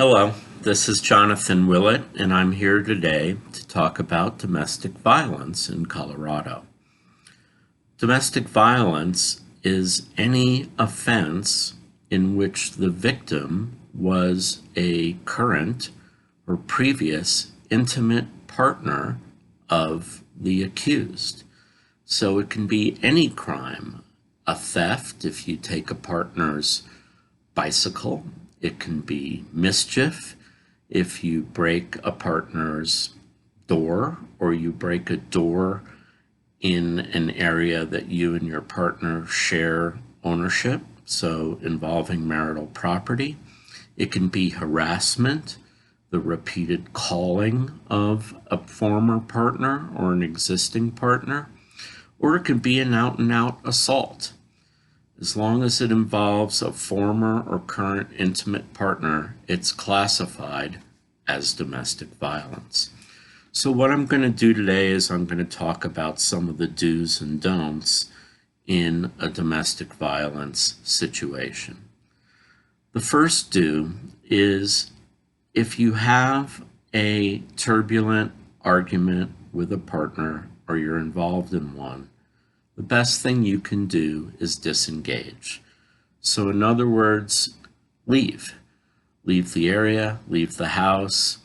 Hello, this is Jonathan Willett, and I'm here today to talk about domestic violence in Colorado. Domestic violence is any offense in which the victim was a current or previous intimate partner of the accused. So it can be any crime, a theft if you take a partner's bicycle. It can be mischief if you break a partner's door or you break a door in an area that you and your partner share ownership, so involving marital property. It can be harassment, the repeated calling of a former partner or an existing partner, or it can be an out-and-out assault. As long as it involves a former or current intimate partner, it's classified as domestic violence. So what I'm going to do today is I'm going to talk about some of the do's and don'ts in a domestic violence situation. The first do is if you have a turbulent argument with a partner or you're involved in one, the best thing you can do is disengage. So in other words, leave. Leave the area, leave the house.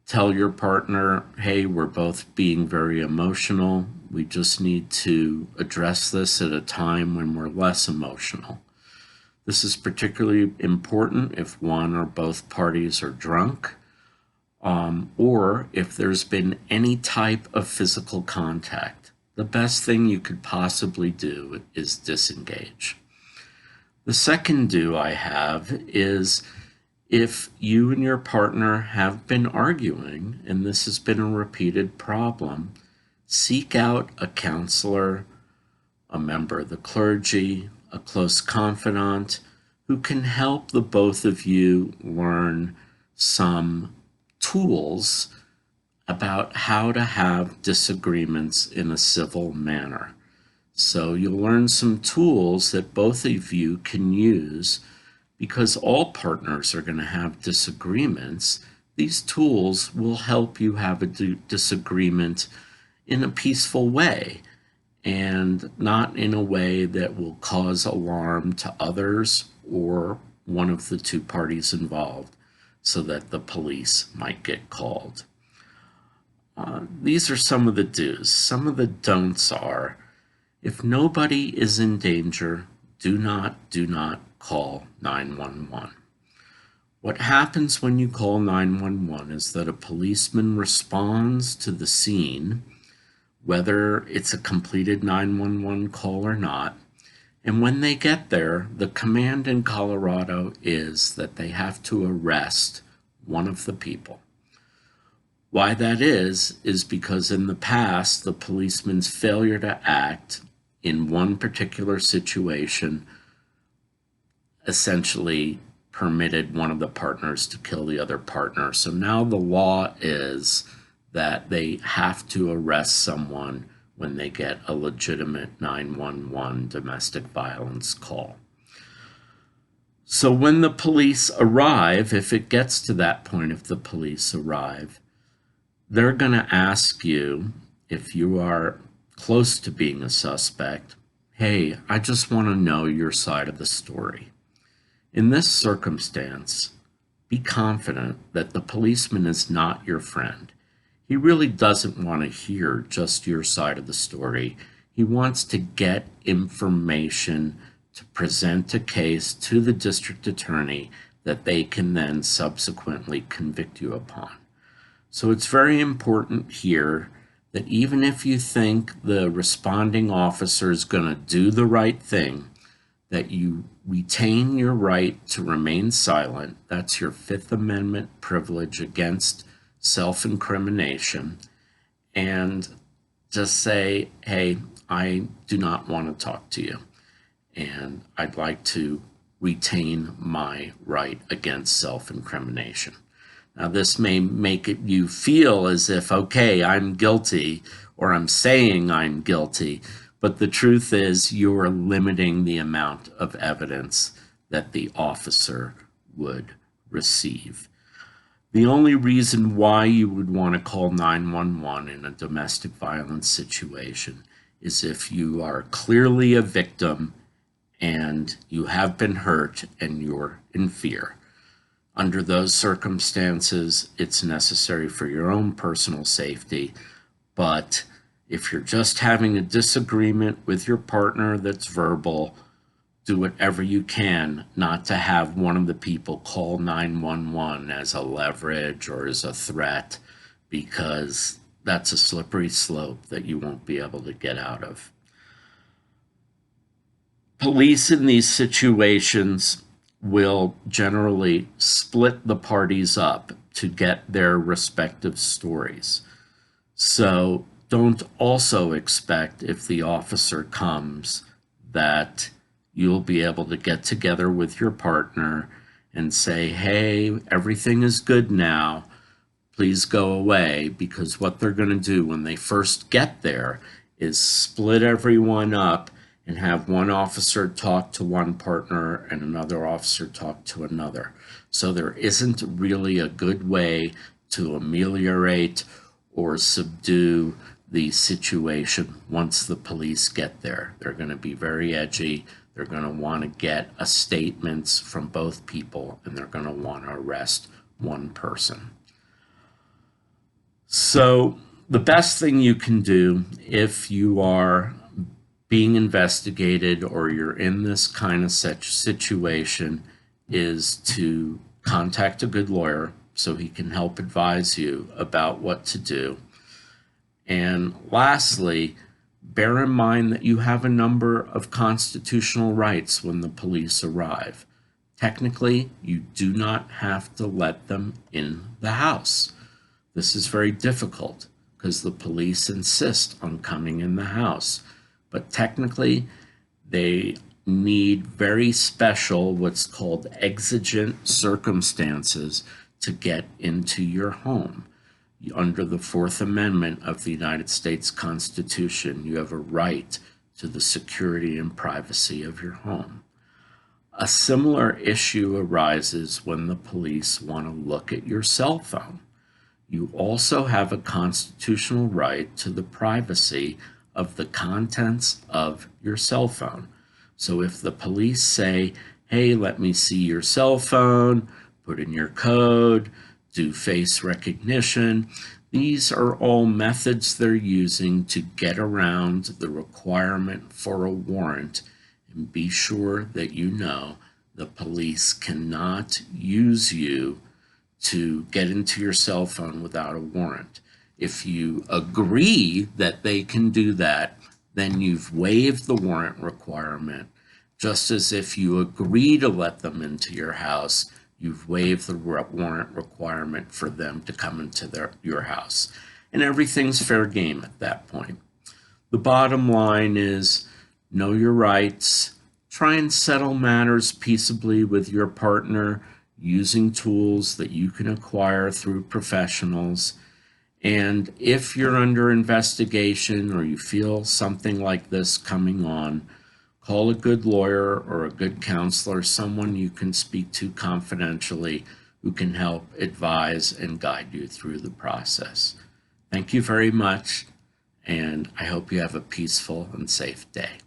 Tell your partner, hey, we're both being very emotional. We just need to address this at a time when we're less emotional. This is particularly important if one or both parties are drunk, or if there's been any type of physical contact. The best thing you could possibly do is disengage. The second do I have is if you and your partner have been arguing, and this has been a repeated problem, seek out a counselor, a member of the clergy, a close confidant who can help the both of you learn some tools about how to have disagreements in a civil manner. So you'll learn some tools that both of you can use because all partners are going to have disagreements. These tools will help you have a disagreement in a peaceful way and not in a way that will cause alarm to others or one of the two parties involved so that the police might get called. These are some of the do's. Some of the don'ts are, if nobody is in danger, do not call 911. What happens when you call 911 is that a policeman responds to the scene, whether it's a completed 911 call or not. And when they get there, the command in Colorado is that they have to arrest one of the people. Why that is because in the past, the policeman's failure to act in one particular situation essentially permitted one of the partners to kill the other partner. So now the law is that they have to arrest someone when they get a legitimate 911 domestic violence call. So when the police arrive, if it gets to that point, if the police arrive, they're going to ask you, if you are close to being a suspect, hey, I just want to know your side of the story. In this circumstance, be confident that the policeman is not your friend. He really doesn't want to hear just your side of the story. He wants to get information to present a case to the district attorney that they can then subsequently convict you upon. So it's very important here that even if you think the responding officer is going to do the right thing, that you retain your right to remain silent. That's your Fifth Amendment privilege against self-incrimination. And just say, hey, I do not want to talk to you. And I'd like to retain my right against self-incrimination. Now, this may make you feel as if, okay, I'm guilty, or I'm saying I'm guilty, but the truth is you're limiting the amount of evidence that the officer would receive. The only reason why you would want to call 911 in a domestic violence situation is if you are clearly a victim and you have been hurt and you're in fear. Under those circumstances, it's necessary for your own personal safety. But if you're just having a disagreement with your partner that's verbal, do whatever you can not to have one of the people call 911 as a leverage or as a threat, because that's a slippery slope that you won't be able to get out of. Police in these situations will generally split the parties up to get their respective stories. So don't also expect, if the officer comes, that you'll be able to get together with your partner and say, hey, everything is good now, please go away, because what they're going to do when they first get there is split everyone up and have one officer talk to one partner and another officer talk to another. So there isn't really a good way to ameliorate or subdue the situation once the police get there. They're going to be very edgy. They're going to want to get statements from both people, and they're going to want to arrest one person. So the best thing you can do if you are being investigated or you're in this kind of such situation is to contact a good lawyer so he can help advise you about what to do. And lastly, bear in mind that you have a number of constitutional rights when the police arrive. Technically, you do not have to let them in the house. This is very difficult because the police insist on coming in the house. But technically, they need very special, what's called exigent circumstances to get into your home. Under the Fourth Amendment of the United States Constitution, you have a right to the security and privacy of your home. A similar issue arises when the police want to look at your cell phone. You also have a constitutional right to the privacy of the contents of your cell phone. So if the police say, hey, let me see your cell phone, put in your code, do face recognition, these are all methods they're using to get around the requirement for a warrant. And be sure that you know the police cannot use you to get into your cell phone without a warrant. If you agree that they can do that, then you've waived the warrant requirement, just as if you agree to let them into your house, you've waived the warrant requirement for them to come into your house. And everything's fair game at that point. The bottom line is know your rights, try and settle matters peaceably with your partner using tools that you can acquire through professionals. And if you're under investigation or you feel something like this coming on, call a good lawyer or a good counselor, someone you can speak to confidentially who can help advise and guide you through the process. Thank you very much, and I hope you have a peaceful and safe day.